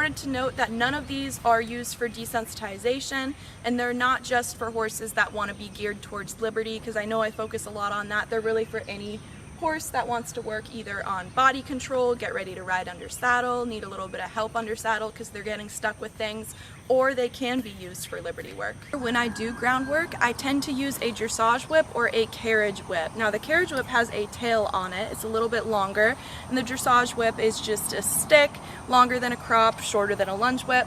wanted to note that none of these are used for desensitization, and they're not just for horses that want to be geared towards liberty, because I know I focus a lot on that. They're really for any horse that wants to work either on body control, get ready to ride under saddle, need a little bit of help under saddle because they're getting stuck with things, or they can be used for liberty work. When I do groundwork, I tend to use a dressage whip or a carriage whip. Now the carriage whip has a tail on it, it's a little bit longer, and the dressage whip is just a stick, longer than a crop, shorter than a lunge whip.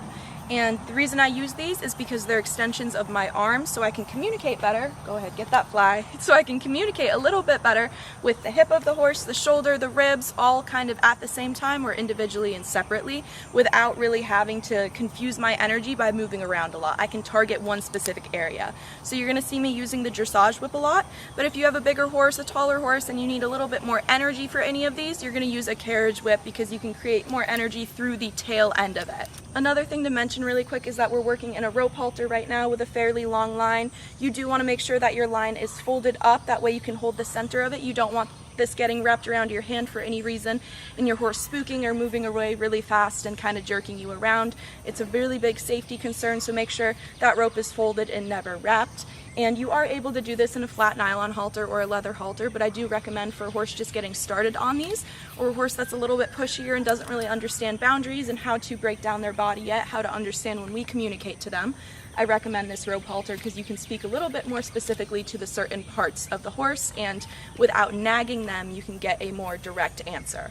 And the reason I use these is because they're extensions of my arms, so I can communicate better. Go ahead, get that fly. So I can communicate a little bit better with the hip of the horse, the shoulder, the ribs, all kind of at the same time or individually and separately, without really having to confuse my energy by moving around a lot. I can target one specific area. So you're gonna see me using the dressage whip a lot, but if you have a bigger horse, a taller horse, and you need a little bit more energy for any of these, you're gonna use a carriage whip because you can create more energy through the tail end of it. Another thing to mention really quick is that we're working in a rope halter right now with a fairly long line. You do want to make sure that your line is folded up, that way you can hold the center of it. You don't want this getting wrapped around your hand for any reason and your horse spooking or moving away really fast and kind of jerking you around. It's a really big safety concern, so make sure that rope is folded and never wrapped. And you are able to do this in a flat nylon halter or a leather halter, but I do recommend for a horse just getting started on these, or a horse that's a little bit pushier and doesn't really understand boundaries and how to break down their body yet, how to understand when we communicate to them. I recommend this rope halter because you can speak a little bit more specifically to the certain parts of the horse, and without nagging them, you can get a more direct answer.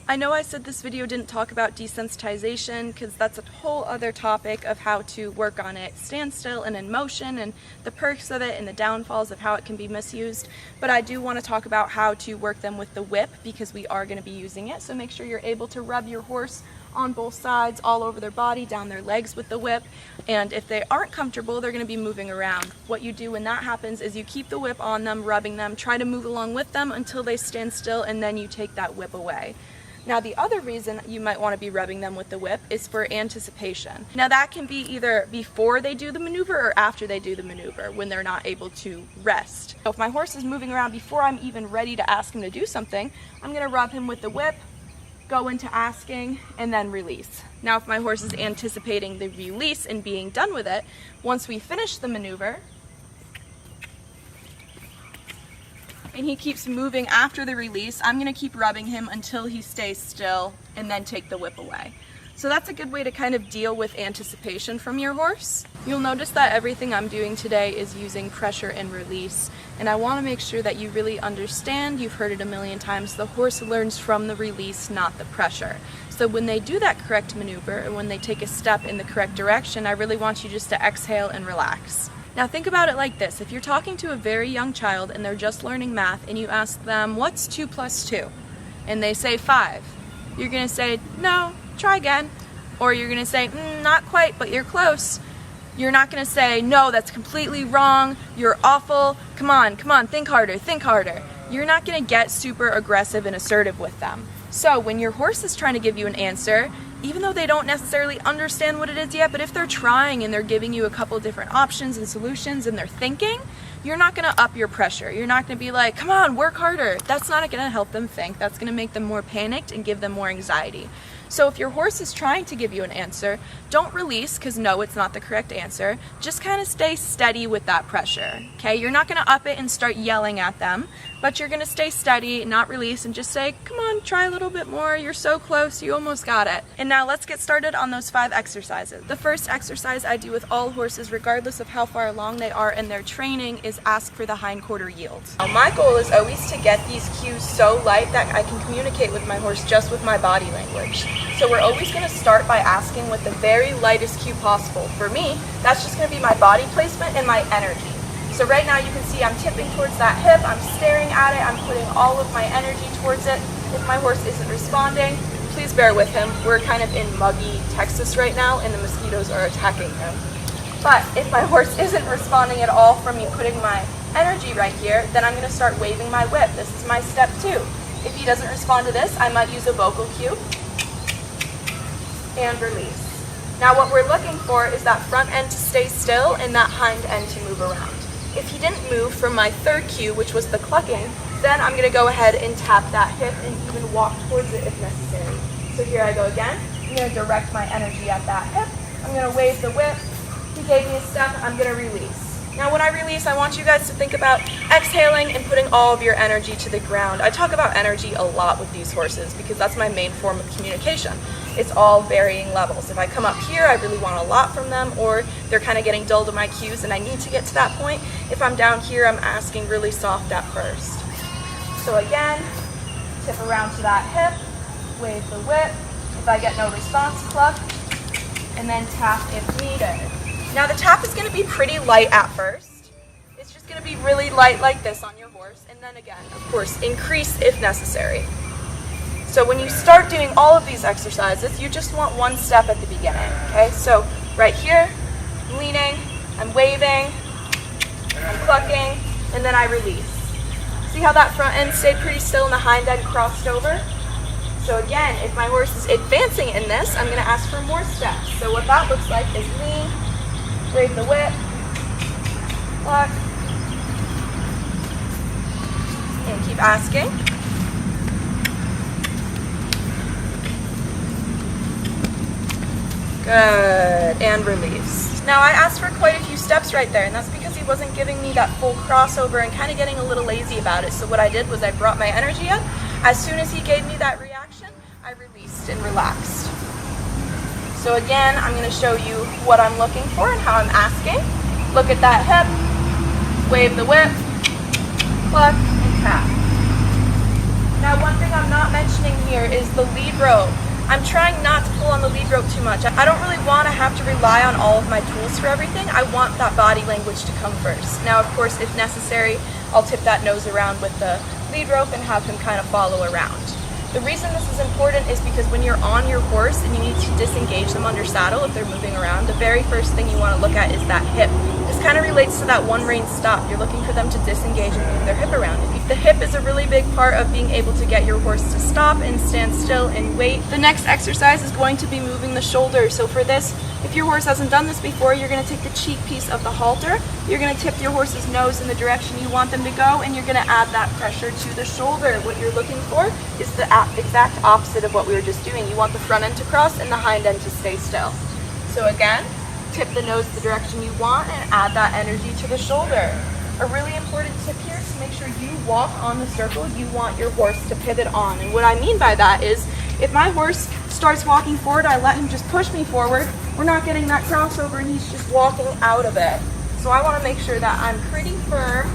I know I said this video didn't talk about desensitization because that's a whole other topic of how to work on it standstill and in motion and the perks of it and the downfalls of how it can be misused, but I do want to talk about how to work them with the whip because we are going to be using it. So make sure you're able to rub your horse on both sides, all over their body, down their legs with the whip, and if they aren't comfortable, they're going to be moving around. What you do when that happens is you keep the whip on them, rubbing them, try to move along with them until they stand still, and then you take that whip away. Now the other reason you might want to be rubbing them with the whip is for anticipation. Now that can be either before they do the maneuver or after they do the maneuver when they're not able to rest. So if my horse is moving around before I'm even ready to ask him to do something, I'm going to rub him with the whip, go into asking, and then release. Now if my horse is anticipating the release and being done with it, once we finish the maneuver, and he keeps moving after the release, I'm going to keep rubbing him until he stays still and then take the whip away. So that's a good way to kind of deal with anticipation from your horse. You'll notice that everything I'm doing today is using pressure and release, and I want to make sure that you really understand, you've heard it a million times, the horse learns from the release, not the pressure. So when they do that correct maneuver and when they take a step in the correct direction, I really want you just to exhale and relax. Now think about it like this. If you're talking to a very young child and they're just learning math and you ask them, what's 2 plus 2? And they say 5. You're going to say, no, try again. Or you're going to say, not quite, but you're close. You're not going to say, no, that's completely wrong, you're awful, come on, think harder, think harder. You're not going to get super aggressive and assertive with them. So when your horse is trying to give you an answer, even though they don't necessarily understand what it is yet, but if they're trying and they're giving you a couple different options and solutions and they're thinking, you're not going to up your pressure. You're not going to be like, come on, work harder. That's not going to help them think. That's going to make them more panicked and give them more anxiety. So if your horse is trying to give you an answer, don't release because no, it's not the correct answer. Just kind of stay steady with that pressure, okay? You're not going to up it and start yelling at them, but you're going to stay steady, not release, and just say, come on, try a little bit more. You're so close. You almost got it. And now let's get started on those 5 exercises. The first exercise I do with all horses, regardless of how far along they are in their training, is ask for the hindquarter yield. Now, my goal is always to get these cues so light that I can communicate with my horse just with my body language. So we're always going to start by asking with the very lightest cue possible. For me, that's just going to be my body placement and my energy. So right now you can see I'm tipping towards that hip, I'm staring at it, I'm putting all of my energy towards it. If my horse isn't responding, please bear with him. We're kind of in muggy Texas right now and the mosquitoes are attacking him. But if my horse isn't responding at all from me putting my energy right here, then I'm going to start waving my whip. This is my step 2. If he doesn't respond to this, I might use a vocal cue and release. Now what we're looking for is that front end to stay still and that hind end to move around. If he didn't move from my 3rd cue, which was the clucking, then I'm going to go ahead and tap that hip and even walk towards it if necessary. So here I go again. I'm going to direct my energy at that hip. I'm going to wave the whip. He gave me a step. I'm going to release. Now when I release, I want you guys to think about exhaling and putting all of your energy to the ground. I talk about energy a lot with these horses because that's my main form of communication. It's all varying levels. If I come up here, I really want a lot from them, or they're kind of getting dull to my cues and I need to get to that point. If I'm down here, I'm asking really soft at first. So again, tip around to that hip, wave the whip. If I get no response, cluck, and then tap if needed. Now the tap is going to be pretty light at first. It's just going to be really light like this on your horse, and then again, of course, increase if necessary. So when you start doing all of these exercises, you just want one step at the beginning, okay? So right here, I'm leaning, I'm waving, I'm clucking, and then I release. See how that front end stayed pretty still and the hind end crossed over? So again, if my horse is advancing in this, I'm going to ask for more steps. So what that looks like is lean, wave the whip, cluck, and keep asking. Good, and release. Now I asked for quite a few steps right there, and that's because he wasn't giving me that full crossover and kind of getting a little lazy about it. So what I did was I brought my energy up. As soon as he gave me that reaction, I released and relaxed. So again, I'm going to show you what I'm looking for and how I'm asking. Look at that hip, wave the whip, cluck, and tap. Now one thing I'm not mentioning here is the lead rope. I'm trying not to pull on the lead rope too much. I don't really want to have to rely on all of my tools for everything. I want that body language to come first. Now, of course, if necessary, I'll tip that nose around with the lead rope and have him kind of follow around. The reason this is important is because when you're on your horse and you need to disengage them under saddle if they're moving around, the very first thing you want to look at is that hip. This kind of relates to that one rein stop. You're looking for them to disengage and move their hip around. The hip is a really big part of being able to get your horse to stop and stand still and wait. The next exercise is going to be moving the shoulder. So for this, if your horse hasn't done this before, you're going to take the cheek piece of the halter, you're going to tip your horse's nose in the direction you want them to go, and you're going to add that pressure to the shoulder. What you're looking for is the exact opposite of what we were just doing. You want the front end to cross and the hind end to stay still. So again, tip the nose the direction you want and add that energy to the shoulder. A really important tip here is to make sure you walk on the circle you want your horse to pivot on. And what I mean by that is, if my horse starts walking forward, I let him just push me forward. We're not getting that crossover and he's just walking out of it. So I want to make sure that I'm pretty firm,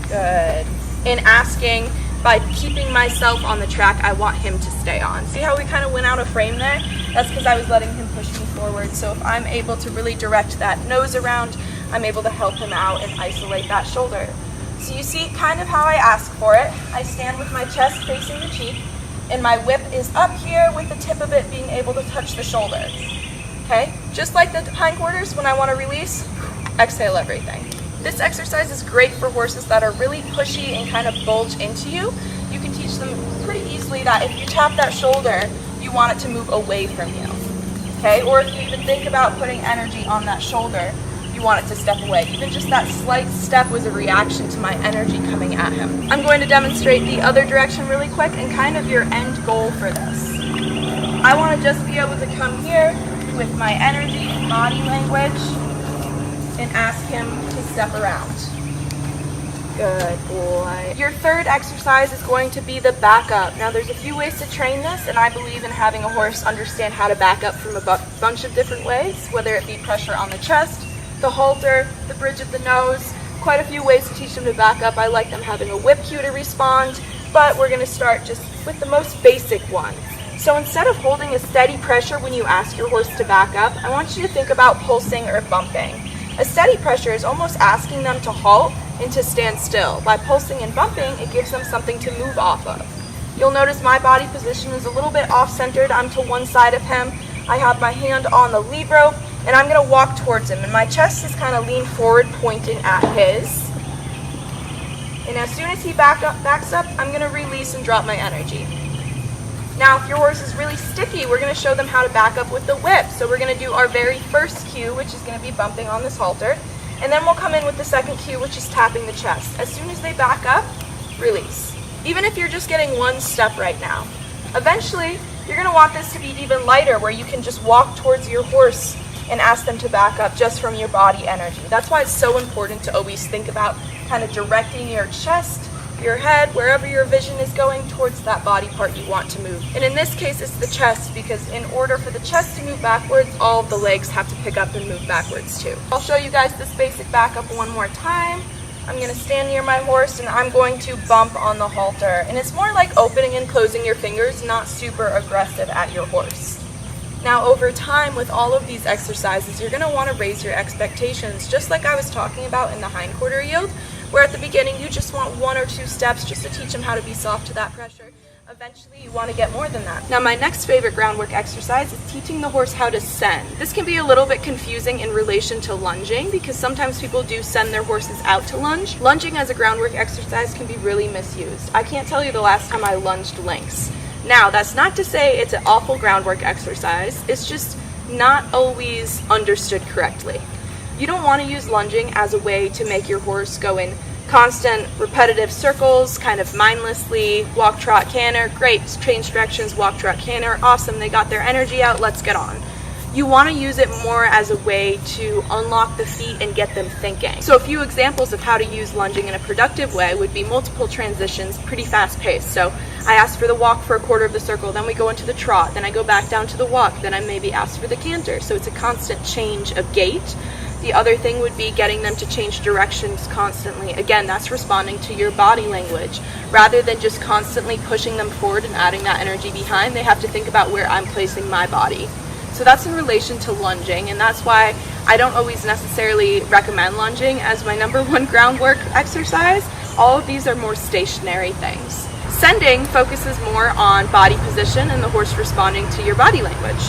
good, in asking by keeping myself on the track I want him to stay on. See how we kind of went out of frame there? That's because I was letting him push me forward. So if I'm able to really direct that nose around, I'm able to help him out and isolate that shoulder. So you see kind of how I ask for it. I stand with my chest facing the cheek, and my whip is up here with the tip of it being able to touch the shoulder. Okay? Just like the hindquarters, when I want to release, exhale everything. This exercise is great for horses that are really pushy and kind of bulge into you. You can teach them pretty easily that if you tap that shoulder, you want it to move away from you. Okay? Or if you even think about putting energy on that shoulder, you want it to step away. Even just that slight step was a reaction to my energy coming at him. I'm going to demonstrate the other direction really quick and kind of your end goal for this. I want to just be able to come here with my energy and body language and ask him to step around. Good boy. Your third exercise is going to be the back up. Now there's a few ways to train this, and I believe in having a horse understand how to back up from a bunch of different ways, whether it be pressure on the chest, the halter, the bridge of the nose, quite a few ways to teach them to back up. I like them having a whip cue to respond, but we're going to start just with the most basic one. So instead of holding a steady pressure when you ask your horse to back up, I want you to think about pulsing or bumping. A steady pressure is almost asking them to halt and to stand still. By pulsing and bumping, it gives them something to move off of. You'll notice my body position is a little bit off-centered. I'm to one side of him. I have my hand on the lead rope, and I'm going to walk towards him, and my chest is kind of leaned forward, pointing at his. And as soon as he backs up, I'm going to release and drop my energy. Now, if your horse is really sticky, we're going to show them how to back up with the whip. So we're going to do our very first cue, which is going to be bumping on this halter, and then we'll come in with the second cue, which is tapping the chest. As soon as they back up, release. Even if you're just getting one step right now, eventually You're going to want this to be even lighter, where you can just walk towards your horse and ask them to back up just from your body energy. That's why it's so important to always think about kind of directing your chest, your head, wherever your vision is going, towards that body part you want to move. And in this case, it's the chest, because in order for the chest to move backwards, all of the legs have to pick up and move backwards too. I'll show you guys this basic backup one more time. I'm going to stand near my horse and I'm going to bump on the halter. And it's more like opening and closing your fingers, not super aggressive at your horse. Now over time, with all of these exercises, you're going to want to raise your expectations, just like I was talking about in the hindquarter yield, where at the beginning you just want 1 or 2 steps just to teach them how to be soft to that pressure. Eventually you want to get more than that. Now my next favorite groundwork exercise is teaching the horse how to send. This can be a little bit confusing in relation to lunging, because sometimes people do send their horses out to lunge. Lunging as a groundwork exercise can be really misused. I can't tell you the last time I lunged lynx. Now that's not to say it's an awful groundwork exercise, it's just not always understood correctly. You don't want to use lunging as a way to make your horse go in constant repetitive circles, kind of mindlessly, walk, trot, canter, great, change directions, walk, trot, canter, awesome, they got their energy out, let's get on. You want to use it more as a way to unlock the feet and get them thinking. So a few examples of how to use lunging in a productive way would be multiple transitions, pretty fast paced. So I ask for the walk for a quarter of the circle, then we go into the trot, then I go back down to the walk, then I maybe ask for the canter. So it's a constant change of gait. The other thing would be getting them to change directions constantly. Again, that's responding to your body language. Rather than just constantly pushing them forward and adding that energy behind, they have to think about where I'm placing my body. So that's in relation to lunging, and that's why I don't always necessarily recommend lunging as my #1 groundwork exercise. All of these are more stationary things. Sending focuses more on body position and the horse responding to your body language.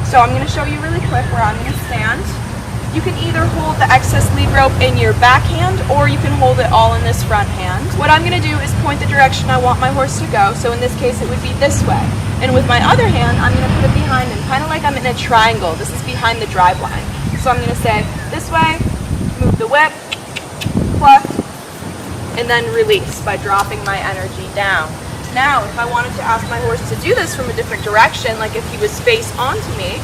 So I'm going to show you really quick where I'm going to stand. You can either hold the excess lead rope in your back hand, or you can hold it all in this front hand. What I'm going to do is point the direction I want my horse to go, so in this case it would be this way. And with my other hand, I'm going to put it behind him, kind of like I'm in a triangle. This is behind the drive line. So I'm going to say this way, move the whip, pluck, and then release by dropping my energy down. Now, if I wanted to ask my horse to do this from a different direction, like if he was face onto me,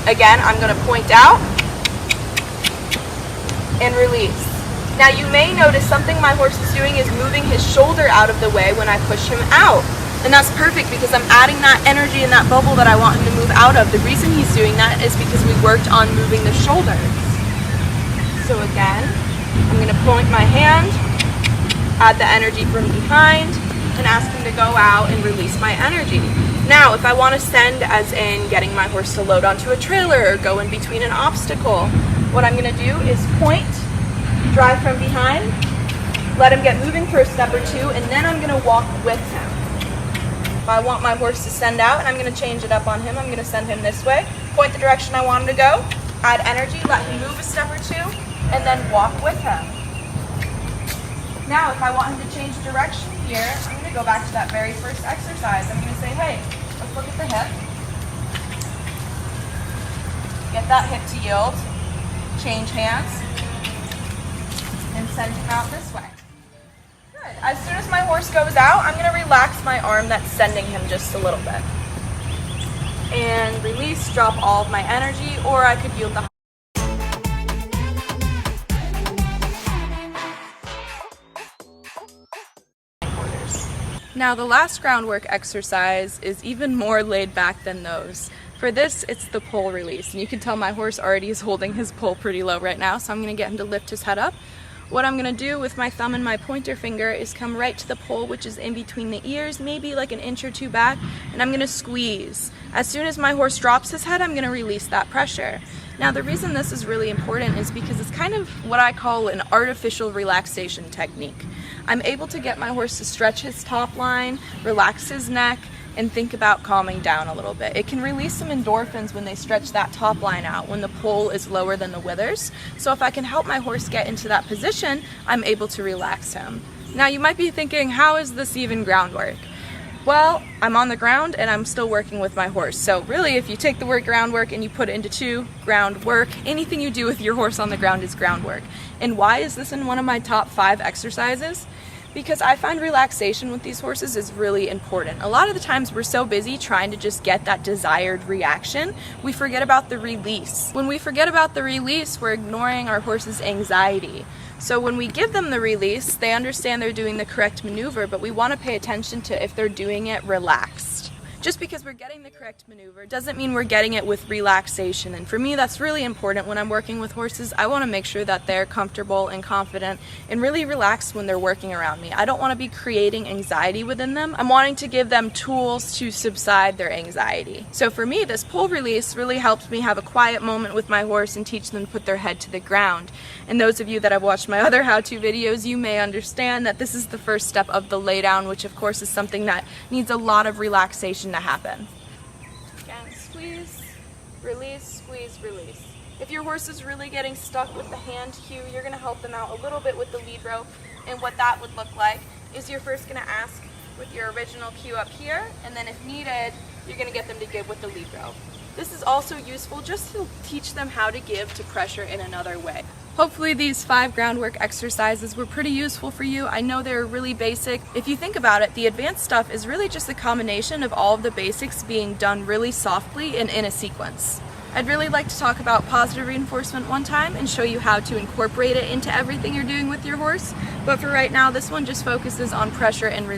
again, I'm going to point out and release. Now you may notice something my horse is doing is moving his shoulder out of the way when I push him out. And that's perfect, because I'm adding that energy in that bubble that I want him to move out of. The reason he's doing that is because we worked on moving the shoulders. So again, I'm going to point my hand, add the energy from behind, and ask him to go out and release my energy. Now, if I want to send, as in getting my horse to load onto a trailer or go in between an obstacle, what I'm going to do is point, drive from behind, let him get moving for a step or two, and then I'm going to walk with him. If I want my horse to send out and I'm going to change it up on him, I'm going to send him this way, point the direction I want him to go, add energy, let him move a step or two, and then walk with him. Now, if I want him to change direction here, I'm going to go back to that very first exercise. I'm going to say, hey, let's look at the hip. Get that hip to yield. Change hands. And send him out this way. Good. As soon as my horse goes out, I'm going to relax my arm that's sending him just a little bit. And release, drop all of my energy, or I could yield the Now the last groundwork exercise is even more laid back than those. For this, it's the pole release, and you can tell my horse already is holding his pole pretty low right now, so I'm going to get him to lift his head up. What I'm going to do with my thumb and my pointer finger is come right to the pole, which is in between the ears, maybe like an inch or two back, and I'm going to squeeze. As soon as my horse drops his head, I'm going to release that pressure. Now the reason this is really important is because it's kind of what I call an artificial relaxation technique. I'm able to get my horse to stretch his top line, relax his neck, and think about calming down a little bit. It can release some endorphins when they stretch that top line out, when the pole is lower than the withers. So if I can help my horse get into that position, I'm able to relax him. Now you might be thinking, how is this even groundwork? Well, I'm on the ground and I'm still working with my horse. So really, if you take the word groundwork and you put it into two, groundwork, anything you do with your horse on the ground is groundwork. And why is this in one of my top 5 exercises? Because I find relaxation with these horses is really important. A lot of the times we're so busy trying to just get that desired reaction, we forget about the release. When we forget about the release, we're ignoring our horse's anxiety. So when we give them the release, they understand they're doing the correct maneuver, but we want to pay attention to if they're doing it relaxed. Just because we're getting the correct maneuver doesn't mean we're getting it with relaxation, and for me that's really important when I'm working with horses. I want to make sure that they're comfortable and confident and really relaxed when they're working around me. I don't want to be creating anxiety within them. I'm wanting to give them tools to subside their anxiety. So for me, this pull release really helps me have a quiet moment with my horse and teach them to put their head to the ground. And those of you that have watched my other how-to videos, you may understand that this is the first step of the laydown, which of course is something that needs a lot of relaxation to happen. Again, squeeze, release, squeeze, release. If your horse is really getting stuck with the hand cue, you're going to help them out a little bit with the lead rope. And what that would look like is you're first going to ask with your original cue up here, and then if needed, you're going to get them to give with the lead rope. This is also useful just to teach them how to give to pressure in another way. Hopefully these 5 groundwork exercises were pretty useful for you. I know they're really basic. If you think about it, the advanced stuff is really just a combination of all of the basics being done really softly and in a sequence. I'd really like to talk about positive reinforcement one time and show you how to incorporate it into everything you're doing with your horse, but for right now this one just focuses on pressure and release.